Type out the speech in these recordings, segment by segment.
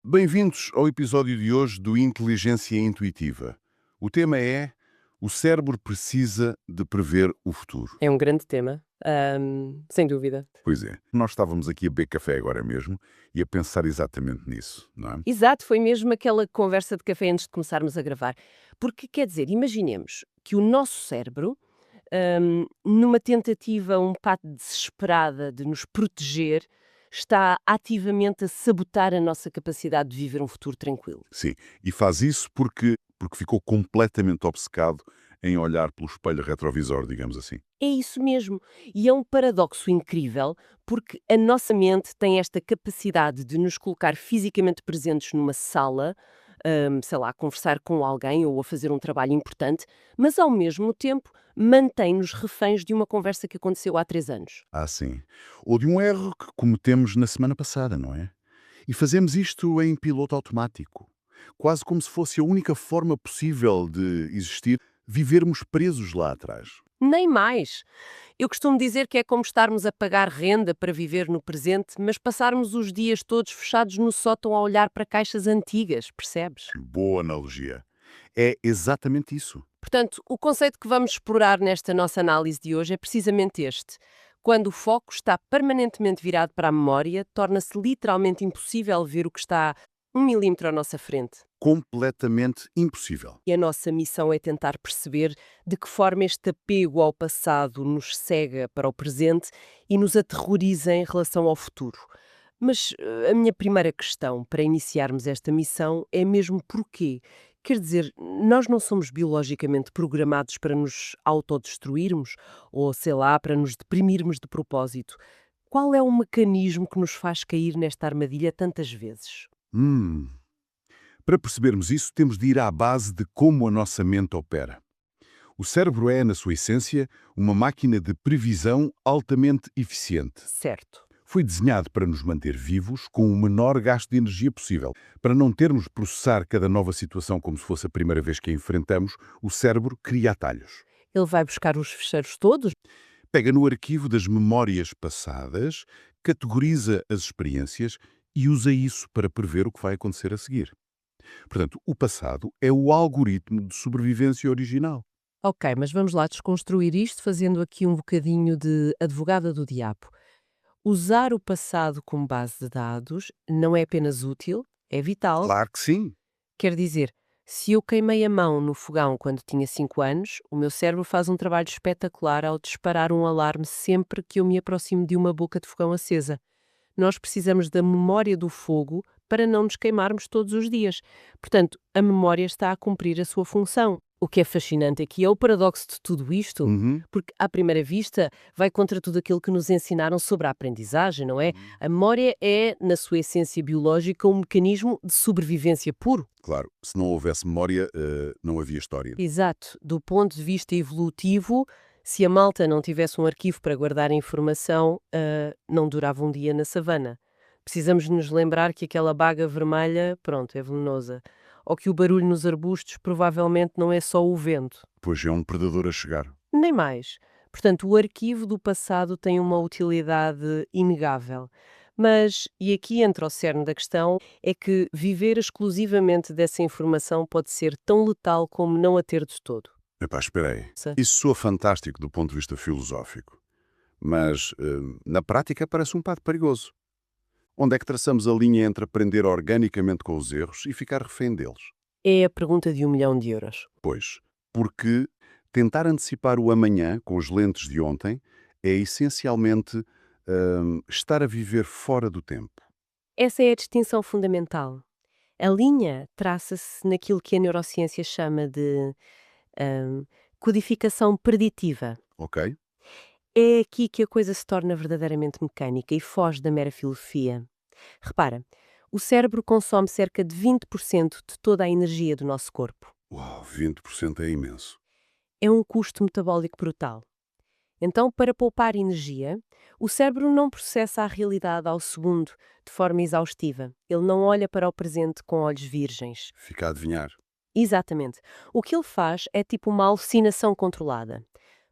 Bem-vindos ao episódio de hoje do Inteligência Intuitiva. O tema é: o cérebro precisa de prever o futuro. É um grande tema, sem dúvida. Pois é, nós estávamos aqui a beber café agora mesmo e a pensar exatamente nisso, não é? Exato, foi mesmo aquela conversa de café antes de começarmos a gravar. Porque, quer dizer, imaginemos que o nosso cérebro, numa tentativa um bocado desesperada de nos proteger, está ativamente a sabotar a nossa capacidade de viver um futuro tranquilo. Sim, e faz isso porque ficou completamente obcecado em olhar pelo espelho retrovisor, digamos assim. É isso mesmo. E é um paradoxo incrível, porque a nossa mente tem esta capacidade de nos colocar fisicamente presentes numa sala, sei lá, a conversar com alguém ou a fazer um trabalho importante, mas ao mesmo tempo mantém-nos reféns de uma conversa que aconteceu há 3 anos. Ah, sim. Ou de um erro que cometemos na semana passada, não é? E fazemos isto em piloto automático. Quase como se fosse a única forma possível de existir, vivermos presos lá atrás. Nem mais. Eu costumo dizer que é como estarmos a pagar renda para viver no presente, mas passarmos os dias todos fechados no sótão a olhar para caixas antigas, percebes? Boa analogia. É exatamente isso. Portanto, o conceito que vamos explorar nesta nossa análise de hoje é precisamente este. Quando o foco está permanentemente virado para a memória, torna-se literalmente impossível ver o que está 1 milímetro à nossa frente. Completamente impossível. E a nossa missão é tentar perceber de que forma este apego ao passado nos cega para o presente e nos aterroriza em relação ao futuro. Mas a minha primeira questão para iniciarmos esta missão é mesmo porquê? Quer dizer, nós não somos biologicamente programados para nos autodestruirmos ou, sei lá, para nos deprimirmos de propósito. Qual é o mecanismo que nos faz cair nesta armadilha tantas vezes? Hum. Para percebermos isso, temos de ir à base de como a nossa mente opera. O cérebro é, na sua essência, uma máquina de previsão altamente eficiente. Certo. Foi desenhado para nos manter vivos com o menor gasto de energia possível. Para não termos de processar cada nova situação como se fosse a primeira vez que a enfrentamos, o cérebro cria atalhos. Ele vai buscar os fecheiros todos? Pega no arquivo das memórias passadas, categoriza as experiências e usa isso para prever o que vai acontecer a seguir. Portanto, o passado é o algoritmo de sobrevivência original. Ok, mas vamos lá desconstruir isto fazendo aqui um bocadinho de advogada do diabo. Usar o passado como base de dados não é apenas útil, é vital. Claro que sim. Quer dizer, se eu queimei a mão no fogão quando tinha 5 anos, o meu cérebro faz um trabalho espetacular ao disparar um alarme sempre que eu me aproximo de uma boca de fogão acesa. Nós precisamos da memória do fogo para não nos queimarmos todos os dias. Portanto, a memória está a cumprir a sua função. O que é fascinante aqui é o paradoxo de tudo isto, Uhum. porque, à primeira vista, vai contra tudo aquilo que nos ensinaram sobre a aprendizagem, não é? A memória é, na sua essência biológica, um mecanismo de sobrevivência puro. Claro, se não houvesse memória, não havia história. Exato. Do ponto de vista evolutivo, se a malta não tivesse um arquivo para guardar a informação, não durava um dia na savana. Precisamos nos lembrar que aquela baga vermelha, pronto, é venenosa. Ou que o barulho nos arbustos provavelmente não é só o vento. Pois é um predador a chegar. Nem mais. Portanto, o arquivo do passado tem uma utilidade inegável. Mas, e aqui entra o cerne da questão, é que viver exclusivamente dessa informação pode ser tão letal como não a ter de todo. Epá, espera aí. Sa- Isso soa fantástico do ponto de vista filosófico, mas na prática parece um bocado perigoso. Onde é que traçamos a linha entre aprender organicamente com os erros e ficar refém deles? É a pergunta de 1 milhão de euros. Pois, porque tentar antecipar o amanhã com os lentes de ontem é essencialmente estar a viver fora do tempo. Essa é a distinção fundamental. A linha traça-se naquilo que a neurociência chama de hum, codificação preditiva. Ok? É aqui que a coisa se torna verdadeiramente mecânica e foge da mera filosofia. Repara, o cérebro consome cerca de 20% de toda a energia do nosso corpo. Uau, 20% é imenso. É um custo metabólico brutal. Então, para poupar energia, o cérebro não processa a realidade ao segundo de forma exaustiva. Ele não olha para o presente com olhos virgens. Fica a adivinhar. Exatamente. O que ele faz é tipo uma alucinação controlada.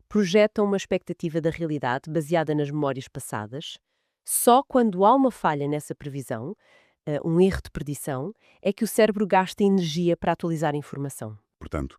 Projeta uma expectativa da realidade baseada nas memórias passadas. Só quando há uma falha nessa previsão, Um erro de predição é que o cérebro gasta energia para atualizar a informação. Portanto,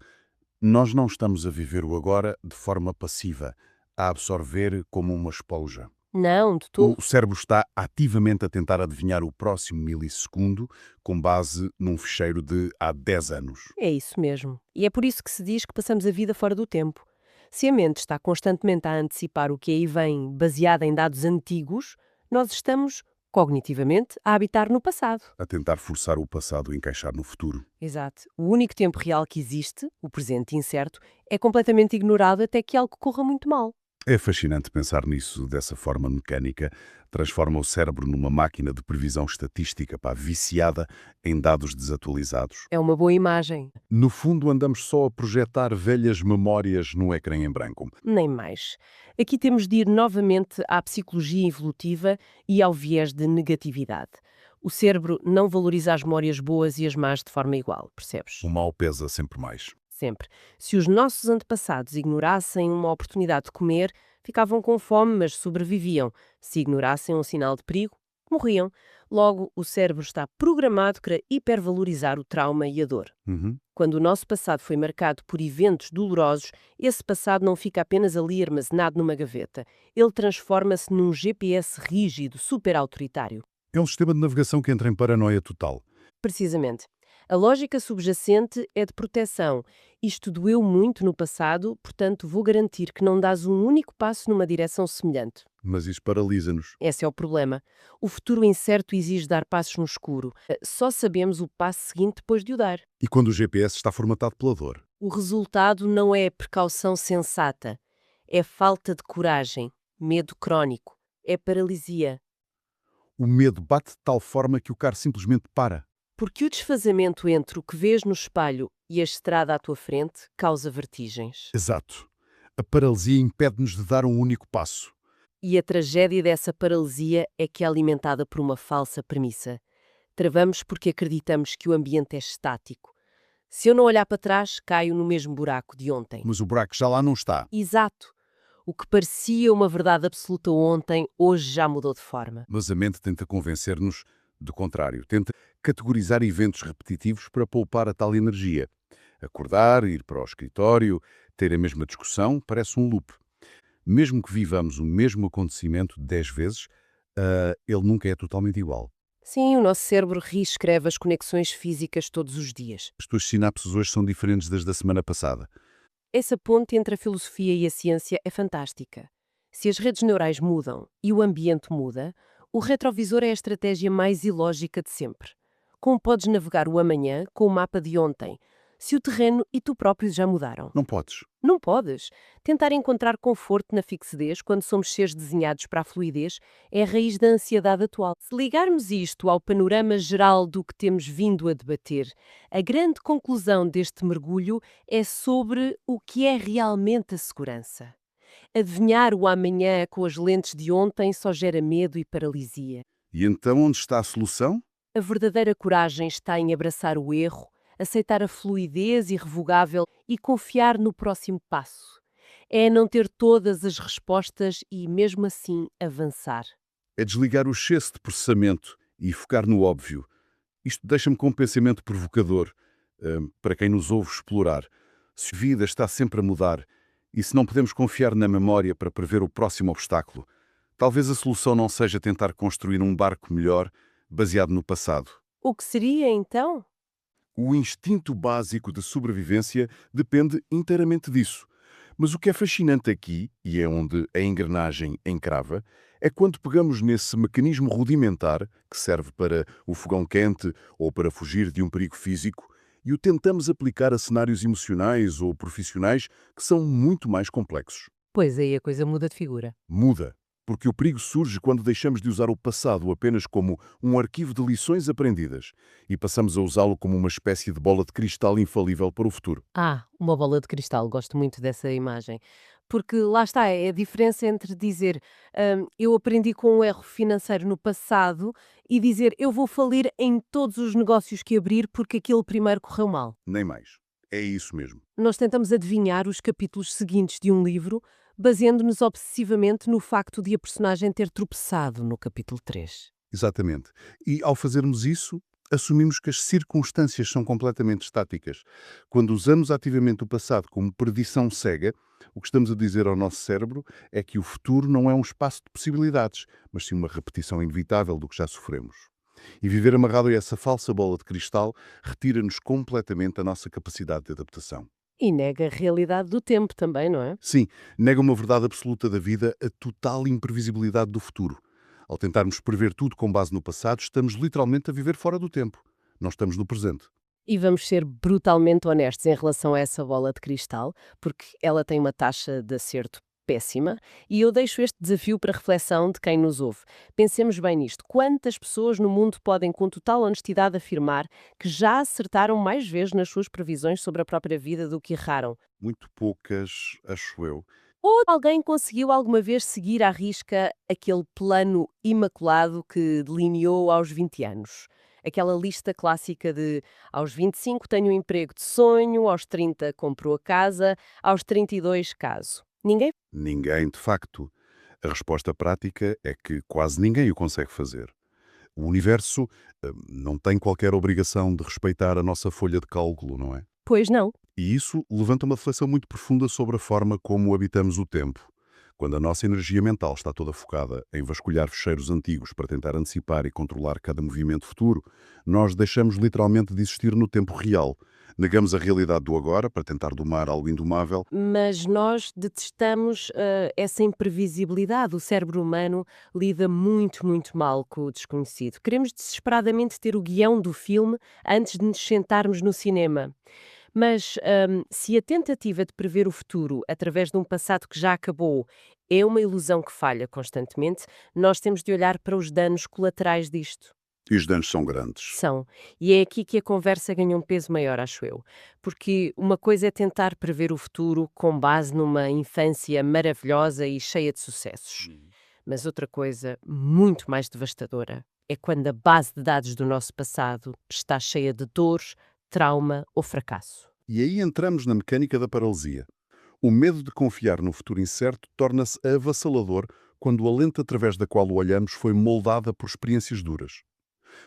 nós não estamos a viver o agora de forma passiva, a absorver como uma esponja. Não, de todo. O cérebro está ativamente a tentar adivinhar o próximo milissegundo com base num ficheiro de há 10 anos. É isso mesmo. E é por isso que se diz que passamos a vida fora do tempo. Se a mente está constantemente a antecipar o que aí vem, baseada em dados antigos, nós estamos, cognitivamente, a habitar no passado. A tentar forçar o passado a encaixar no futuro. Exato. O único tempo real que existe, o presente incerto, é completamente ignorado até que algo corra muito mal. É fascinante pensar nisso dessa forma mecânica. Transforma o cérebro numa máquina de previsão estatística, viciada em dados desatualizados. É uma boa imagem. No fundo, andamos só a projetar velhas memórias no ecrã em branco. Nem mais. Aqui temos de ir novamente à psicologia evolutiva e ao viés de negatividade. O cérebro não valoriza as memórias boas e as más de forma igual, percebes? O mal pesa sempre mais. Sempre. Se os nossos antepassados ignorassem uma oportunidade de comer, ficavam com fome, mas sobreviviam. Se ignorassem um sinal de perigo, morriam. Logo, o cérebro está programado para hipervalorizar o trauma e a dor. Uhum. Quando o nosso passado foi marcado por eventos dolorosos, esse passado não fica apenas ali armazenado numa gaveta. Ele transforma-se num GPS rígido, super autoritário. É um sistema de navegação que entra em paranoia total. Precisamente. A lógica subjacente é de proteção. Isto doeu muito no passado, portanto vou garantir que não dás um único passo numa direção semelhante. Mas isso paralisa-nos. Esse é o problema. O futuro incerto exige dar passos no escuro. Só sabemos o passo seguinte depois de o dar. E quando o GPS está formatado pela dor? O resultado não é precaução sensata. É falta de coragem, medo crónico, é paralisia. O medo bate de tal forma que o carro simplesmente para. Porque o desfazamento entre o que vês no espelho e a estrada à tua frente causa vertigens. Exato. A paralisia impede-nos de dar um único passo. E a tragédia dessa paralisia é que é alimentada por uma falsa premissa. Travamos porque acreditamos que o ambiente é estático. Se eu não olhar para trás, caio no mesmo buraco de ontem. Mas o buraco já lá não está. Exato. O que parecia uma verdade absoluta ontem, hoje já mudou de forma. Mas a mente tenta convencer-nos do contrário. Tenta categorizar eventos repetitivos para poupar a tal energia. Acordar, ir para o escritório, ter a mesma discussão, parece um loop. Mesmo que vivamos o mesmo acontecimento 10 vezes, ele nunca é totalmente igual. Sim, o nosso cérebro reescreve as conexões físicas todos os dias. As tuas sinapses hoje são diferentes das da semana passada. Essa ponte entre a filosofia e a ciência é fantástica. Se as redes neurais mudam e o ambiente muda, o retrovisor é a estratégia mais ilógica de sempre. Como podes navegar o amanhã com o mapa de ontem, se o terreno e tu próprio já mudaram? Não podes. Não podes. Tentar encontrar conforto na fixidez quando somos seres desenhados para a fluidez é a raiz da ansiedade atual. Se ligarmos isto ao panorama geral do que temos vindo a debater, a grande conclusão deste mergulho é sobre o que é realmente a segurança. Adivinhar o amanhã com as lentes de ontem só gera medo e paralisia. E então onde está a solução? A verdadeira coragem está em abraçar o erro, aceitar a fluidez irrevogável e confiar no próximo passo. É não ter todas as respostas e, mesmo assim, avançar. É desligar o excesso de processamento e focar no óbvio. Isto deixa-me com um pensamento provocador, para quem nos ouve explorar. Se a vida está sempre a mudar e se não podemos confiar na memória para prever o próximo obstáculo, talvez a solução não seja tentar construir um barco melhor baseado no passado. O que seria, então? O instinto básico de sobrevivência depende inteiramente disso. Mas o que é fascinante aqui, e é onde a engrenagem encrava, é quando pegamos nesse mecanismo rudimentar, que serve para o fogão quente ou para fugir de um perigo físico, e o tentamos aplicar a cenários emocionais ou profissionais que são muito mais complexos. Pois aí a coisa muda de figura. Muda, porque o perigo surge quando deixamos de usar o passado apenas como um arquivo de lições aprendidas e passamos a usá-lo como uma espécie de bola de cristal infalível para o futuro. Uma bola de cristal, gosto muito dessa imagem. Porque lá está, é a diferença entre dizer eu aprendi com um erro financeiro no passado e dizer eu vou falir em todos os negócios que abrir porque aquele primeiro correu mal. Nem mais. É isso mesmo. Nós tentamos adivinhar os capítulos seguintes de um livro, baseando-nos obsessivamente no facto de a personagem ter tropeçado no capítulo 3. Exatamente. E ao fazermos isso, assumimos que as circunstâncias são completamente estáticas. Quando usamos ativamente o passado como predição cega, o que estamos a dizer ao nosso cérebro é que o futuro não é um espaço de possibilidades, mas sim uma repetição inevitável do que já sofremos. E viver amarrado a essa falsa bola de cristal retira-nos completamente a nossa capacidade de adaptação. E nega a realidade do tempo também, não é? Sim, nega uma verdade absoluta da vida, a total imprevisibilidade do futuro. Ao tentarmos prever tudo com base no passado, estamos literalmente a viver fora do tempo. Não estamos no presente. E vamos ser brutalmente honestos em relação a essa bola de cristal, porque ela tem uma taxa de acerto péssima, e eu deixo este desafio para reflexão de quem nos ouve. Pensemos bem nisto. Quantas pessoas no mundo podem, com total honestidade, afirmar que já acertaram mais vezes nas suas previsões sobre a própria vida do que erraram? Muito poucas, acho eu. Ou alguém conseguiu alguma vez seguir à risca aquele plano imaculado que delineou aos 20 anos? Aquela lista clássica de aos 25 tenho um emprego de sonho, aos 30 compro a casa, aos 32 caso. Ninguém? Ninguém, de facto. A resposta prática é que quase ninguém o consegue fazer. O universo não tem qualquer obrigação de respeitar a nossa folha de cálculo, não é? Pois não. E isso levanta uma reflexão muito profunda sobre a forma como habitamos o tempo. Quando a nossa energia mental está toda focada em vasculhar fecheiros antigos para tentar antecipar e controlar cada movimento futuro, nós deixamos literalmente de existir no tempo real. Negamos a realidade do agora para tentar domar algo indomável. Mas nós detestamos essa imprevisibilidade. O cérebro humano lida muito, muito mal com o desconhecido. Queremos desesperadamente ter o guião do filme antes de nos sentarmos no cinema. Mas se a tentativa de prever o futuro através de um passado que já acabou é uma ilusão que falha constantemente, nós temos de olhar para os danos colaterais disto. E os danos são grandes. São. E é aqui que a conversa ganha um peso maior, acho eu. Porque uma coisa é tentar prever o futuro com base numa infância maravilhosa e cheia de sucessos. Mas outra coisa, muito mais devastadora, é quando a base de dados do nosso passado está cheia de dores, trauma ou fracasso. E aí entramos na mecânica da paralisia. O medo de confiar no futuro incerto torna-se avassalador quando a lente através da qual o olhamos foi moldada por experiências duras.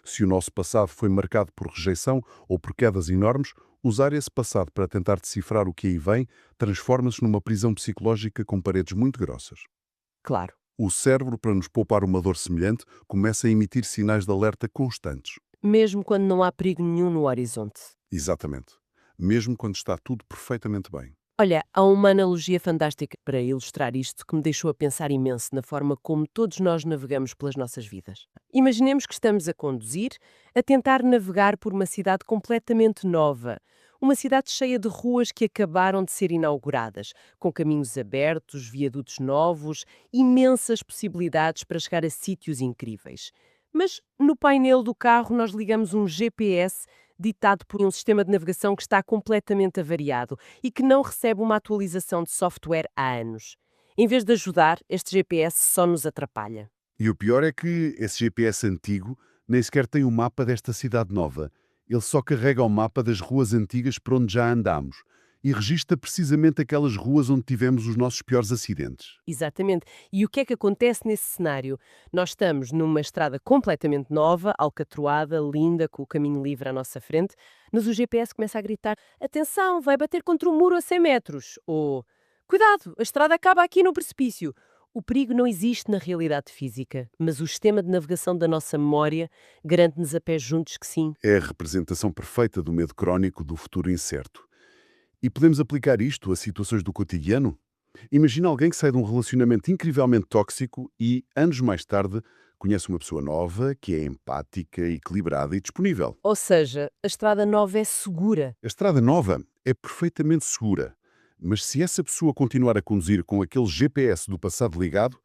Se o nosso passado foi marcado por rejeição ou por quedas enormes, usar esse passado para tentar decifrar o que aí vem transforma-se numa prisão psicológica com paredes muito grossas. Claro. O cérebro, para nos poupar uma dor semelhante, começa a emitir sinais de alerta constantes. Mesmo quando não há perigo nenhum no horizonte. Exatamente. Mesmo quando está tudo perfeitamente bem. Olha, há uma analogia fantástica para ilustrar isto que me deixou a pensar imenso na forma como todos nós navegamos pelas nossas vidas. Imaginemos que estamos a conduzir, a tentar navegar por uma cidade completamente nova. Uma cidade cheia de ruas que acabaram de ser inauguradas, com caminhos abertos, viadutos novos, imensas possibilidades para chegar a sítios incríveis. Mas no painel do carro nós ligamos um GPS ditado por um sistema de navegação que está completamente avariado e que não recebe uma atualização de software há anos. Em vez de ajudar, este GPS só nos atrapalha. E o pior é que esse GPS antigo nem sequer tem o mapa desta cidade nova. Ele só carrega o mapa das ruas antigas por onde já andámos e registra precisamente aquelas ruas onde tivemos os nossos piores acidentes. Exatamente. E o que é que acontece nesse cenário? Nós estamos numa estrada completamente nova, alcatroada, linda, com o caminho livre à nossa frente, mas o GPS começa a gritar: atenção, vai bater contra um muro a 100 metros. Ou cuidado, a estrada acaba aqui no precipício. O perigo não existe na realidade física, mas o sistema de navegação da nossa memória garante-nos a pés juntos que sim. É a representação perfeita do medo crónico do futuro incerto. E podemos aplicar isto a situações do cotidiano? Imagina alguém que sai de um relacionamento incrivelmente tóxico e, anos mais tarde, conhece uma pessoa nova que é empática, equilibrada e disponível. Ou seja, a estrada nova é segura. A estrada nova é perfeitamente segura, mas se essa pessoa continuar a conduzir com aquele GPS do passado ligado,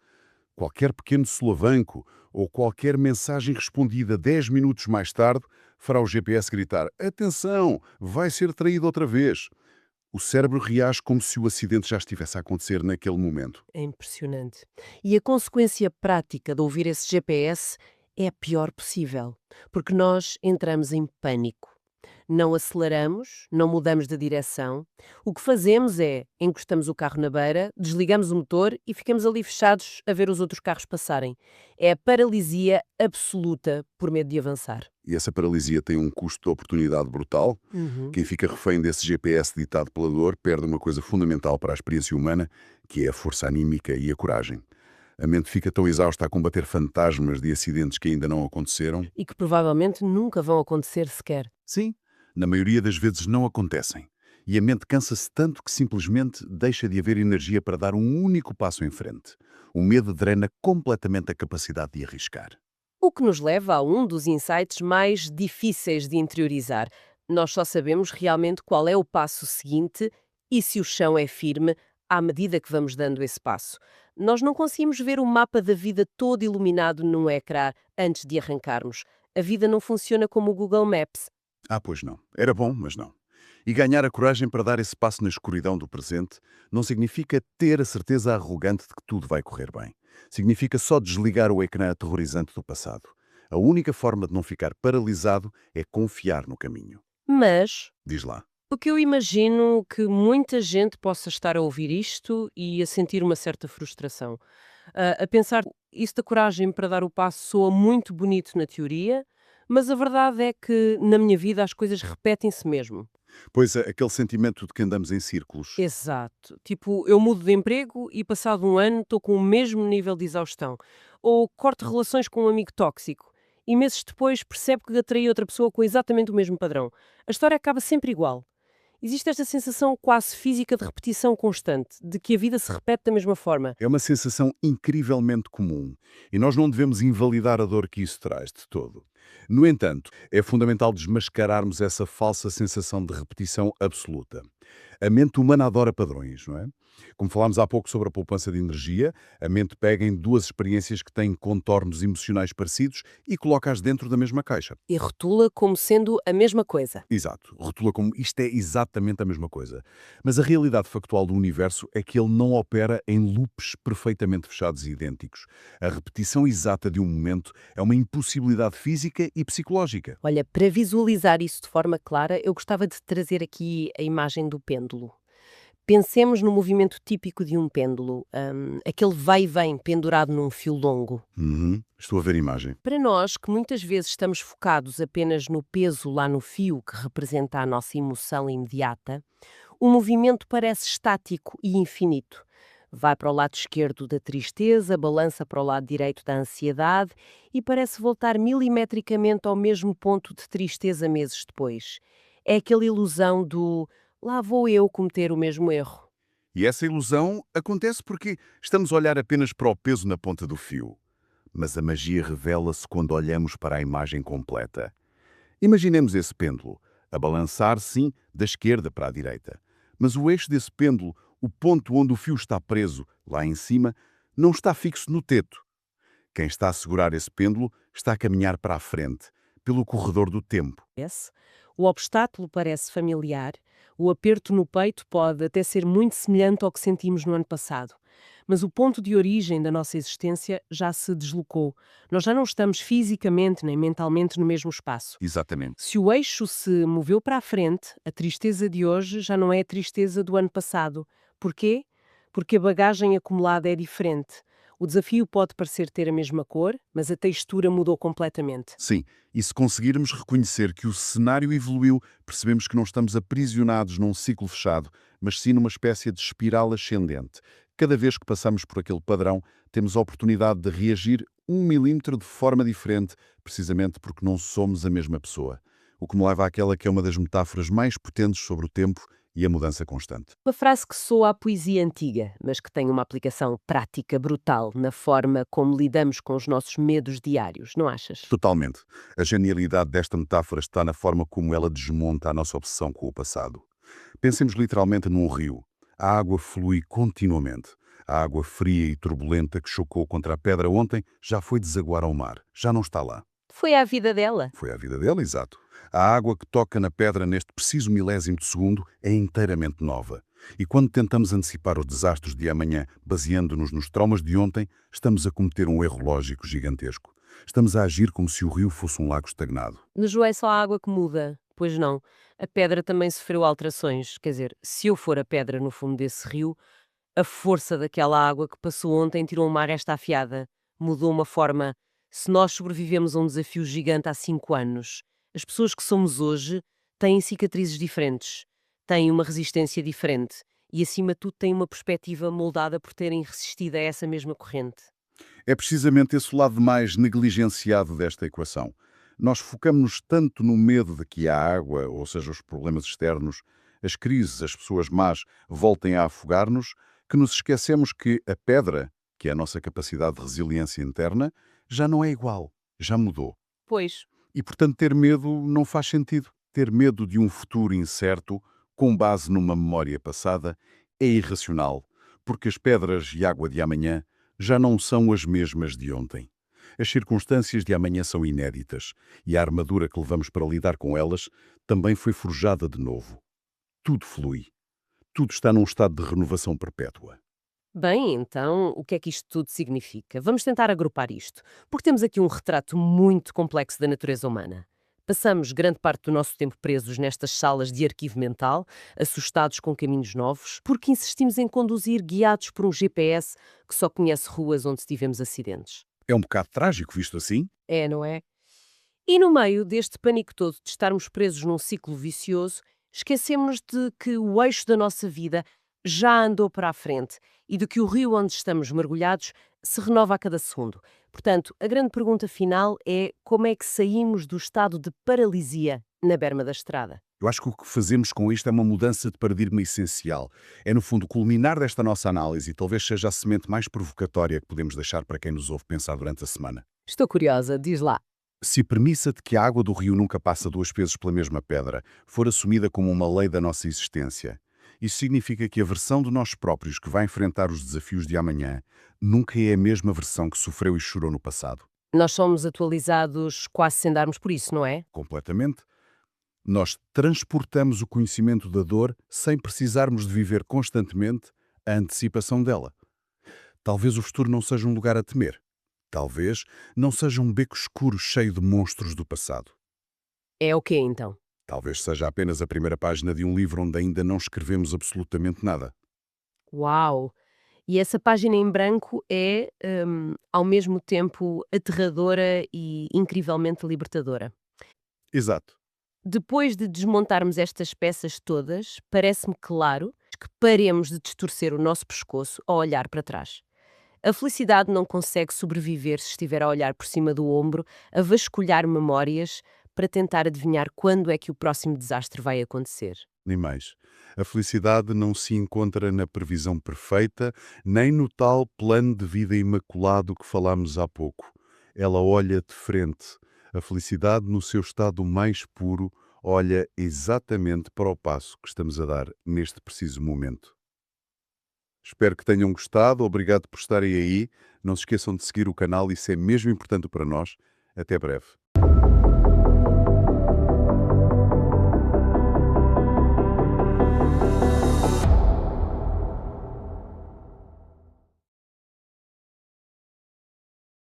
qualquer pequeno solavanco ou qualquer mensagem respondida 10 minutos mais tarde fará o GPS gritar: atenção, vai ser traído outra vez. O cérebro reage como se o acidente já estivesse a acontecer naquele momento. É impressionante. E a consequência prática de ouvir esse GPS é a pior possível, porque nós entramos em pânico. Não aceleramos, não mudamos de direção. O que fazemos é encostamos o carro na beira, desligamos o motor e ficamos ali fechados a ver os outros carros passarem. É a paralisia absoluta por medo de avançar. E essa paralisia tem um custo de oportunidade brutal. Uhum. Quem fica refém desse GPS ditado pela dor perde uma coisa fundamental para a experiência humana, que é a força anímica e a coragem. A mente fica tão exausta a combater fantasmas de acidentes que ainda não aconteceram. E que provavelmente nunca vão acontecer sequer. Sim, na maioria das vezes não acontecem. E a mente cansa-se tanto que simplesmente deixa de haver energia para dar um único passo em frente. O medo drena completamente a capacidade de arriscar. O que nos leva a um dos insights mais difíceis de interiorizar. Nós só sabemos realmente qual é o passo seguinte e se o chão é firme à medida que vamos dando esse passo. Nós não conseguimos ver o mapa da vida todo iluminado num ecrã antes de arrancarmos. A vida não funciona como o Google Maps. Ah, pois não. Era bom, mas não. E ganhar a coragem para dar esse passo na escuridão do presente não significa ter a certeza arrogante de que tudo vai correr bem. Significa só desligar o ecrã aterrorizante do passado. A única forma de não ficar paralisado é confiar no caminho. Mas Diz lá. o que eu imagino que muita gente possa estar a ouvir isto e a sentir uma certa frustração. A pensar, isso da coragem para dar o passo soa muito bonito na teoria, mas a verdade é que na minha vida as coisas repetem-se mesmo. Pois é, aquele sentimento de que andamos em círculos. Exato. Tipo, eu mudo de emprego e passado um ano estou com o mesmo nível de exaustão. Ou corto relações com um amigo tóxico. E meses depois percebo que atraí outra pessoa com exatamente o mesmo padrão. A história acaba sempre igual. Existe esta sensação quase física de repetição constante, de que a vida se repete da mesma forma. É uma sensação incrivelmente comum e nós não devemos invalidar a dor que isso traz de todo. No entanto, é fundamental desmascararmos essa falsa sensação de repetição absoluta. A mente humana adora padrões, não é? Como falámos há pouco sobre a poupança de energia, a mente pega em duas experiências que têm contornos emocionais parecidos e coloca-as dentro da mesma caixa. E rotula como sendo a mesma coisa. Exato, rotula como isto é exatamente a mesma coisa. Mas a realidade factual do universo é que ele não opera em loops perfeitamente fechados e idênticos. A repetição exata de um momento é uma impossibilidade física e psicológica. Olha, para visualizar isso de forma clara, eu gostava de trazer aqui a imagem do pêndulo. Pensemos no movimento típico de um pêndulo, aquele vai e vem pendurado num fio longo. Estou a ver a imagem. Para nós, que muitas vezes estamos focados apenas no peso lá no fio que representa a nossa emoção imediata, o movimento parece estático e infinito. Vai para o lado esquerdo da tristeza, balança para o lado direito da ansiedade e parece voltar milimetricamente ao mesmo ponto de tristeza meses depois. É aquela ilusão do lá vou eu cometer o mesmo erro. E essa ilusão acontece porque estamos a olhar apenas para o peso na ponta do fio. Mas a magia revela-se quando olhamos para a imagem completa. Imaginemos esse pêndulo, a balançar, sim, da esquerda para a direita. Mas o eixo desse pêndulo, o ponto onde o fio está preso, lá em cima, não está fixo no teto. Quem está a segurar esse pêndulo está a caminhar para a frente, pelo corredor do tempo. O obstáculo parece familiar, o aperto no peito pode até ser muito semelhante ao que sentimos no ano passado. Mas o ponto de origem da nossa existência já se deslocou. Nós já não estamos fisicamente nem mentalmente no mesmo espaço. Exatamente. Se o eixo se moveu para a frente, a tristeza de hoje já não é a tristeza do ano passado. Porquê? Porque a bagagem acumulada é diferente. O desafio pode parecer ter a mesma cor, mas a textura mudou completamente. Sim, e se conseguirmos reconhecer que o cenário evoluiu, percebemos que não estamos aprisionados num ciclo fechado, mas sim numa espécie de espiral ascendente. Cada vez que passamos por aquele padrão, temos a oportunidade de reagir 1 milímetro de forma diferente, precisamente porque não somos a mesma pessoa. O que me leva àquela que é uma das metáforas mais potentes sobre o tempo e a mudança constante. Uma frase que soa à poesia antiga, mas que tem uma aplicação prática brutal na forma como lidamos com os nossos medos diários, não achas? Totalmente. A genialidade desta metáfora está na forma como ela desmonta a nossa obsessão com o passado. Pensemos literalmente num rio. A água flui continuamente. A água fria e turbulenta que chocou contra a pedra ontem já foi desaguar ao mar. Já não está lá. Foi a vida dela. Foi a vida dela, exato. A água que toca na pedra neste preciso milésimo de segundo é inteiramente nova. E quando tentamos antecipar os desastres de amanhã, baseando-nos nos traumas de ontem, estamos a cometer um erro lógico gigantesco. Estamos a agir como se o rio fosse um lago estagnado. No Joé é só a água que muda. Pois não. A pedra também sofreu alterações. Quer dizer, se eu for a pedra no fundo desse rio, a força daquela água que passou ontem tirou uma aresta afiada. Mudou uma forma. Se nós sobrevivemos a um desafio gigante há 5 anos, as pessoas que somos hoje têm cicatrizes diferentes, têm uma resistência diferente e, acima de tudo, têm uma perspectiva moldada por terem resistido a essa mesma corrente. É precisamente esse lado mais negligenciado desta equação. Nós focamos-nos tanto no medo de que a água, ou seja, os problemas externos, as crises, as pessoas más, voltem a afogar-nos, que nos esquecemos que a pedra, que é a nossa capacidade de resiliência interna, já não é igual, já mudou. Pois, E, portanto, ter medo não faz sentido. Ter medo de um futuro incerto, com base numa memória passada, é irracional, porque as pedras e água de amanhã já não são as mesmas de ontem. As circunstâncias de amanhã são inéditas e a armadura que levamos para lidar com elas também foi forjada de novo. Tudo flui. Tudo está num estado de renovação perpétua. bem, então, o que é que isto tudo significa? Vamos tentar agrupar isto, porque temos aqui um retrato muito complexo da natureza humana. Passamos grande parte do nosso tempo presos nestas salas de arquivo mental, assustados com caminhos novos, porque insistimos em conduzir guiados por um GPS que só conhece ruas onde tivemos acidentes. É um bocado trágico visto assim. É, não é? E no meio deste pânico todo de estarmos presos num ciclo vicioso, esquecemos de que o eixo da nossa vida já andou para a frente e de que o rio onde estamos mergulhados se renova a cada segundo. Portanto, a grande pergunta final é como é que saímos do estado de paralisia na berma da estrada? Eu acho que o que fazemos com isto é uma mudança de paradigma essencial. É, no fundo, o culminar desta nossa análise e talvez seja a semente mais provocatória que podemos deixar para quem nos ouve pensar durante a semana. Estou curiosa, diz lá. Se a premissa de que a água do rio nunca passa duas vezes pela mesma pedra for assumida como uma lei da nossa existência, isso significa que a versão de nós próprios que vai enfrentar os desafios de amanhã nunca é a mesma versão que sofreu e chorou no passado. Nós somos atualizados quase sem darmos por isso, não é? Completamente. Nós transportamos o conhecimento da dor sem precisarmos de viver constantemente a antecipação dela. Talvez o futuro não seja um lugar a temer. Talvez não seja um beco escuro cheio de monstros do passado. É o quê então? Talvez seja apenas a primeira página de um livro onde ainda não escrevemos absolutamente nada. Uau! E essa página em branco é, ao mesmo tempo, aterradora e incrivelmente libertadora. Exato. Depois de desmontarmos estas peças todas, parece-me claro que paremos de distorcer o nosso pescoço ao olhar para trás. A felicidade não consegue sobreviver se estiver a olhar por cima do ombro, a vasculhar memórias para tentar adivinhar quando é que o próximo desastre vai acontecer. Nem mais. A felicidade não se encontra na previsão perfeita, nem no tal plano de vida imaculado que falámos há pouco. Ela olha de frente. A felicidade, no seu estado mais puro, olha exatamente para o passo que estamos a dar neste preciso momento. Espero que tenham gostado. Obrigado por estarem aí. Não se esqueçam de seguir o canal, isso é mesmo importante para nós. Até breve.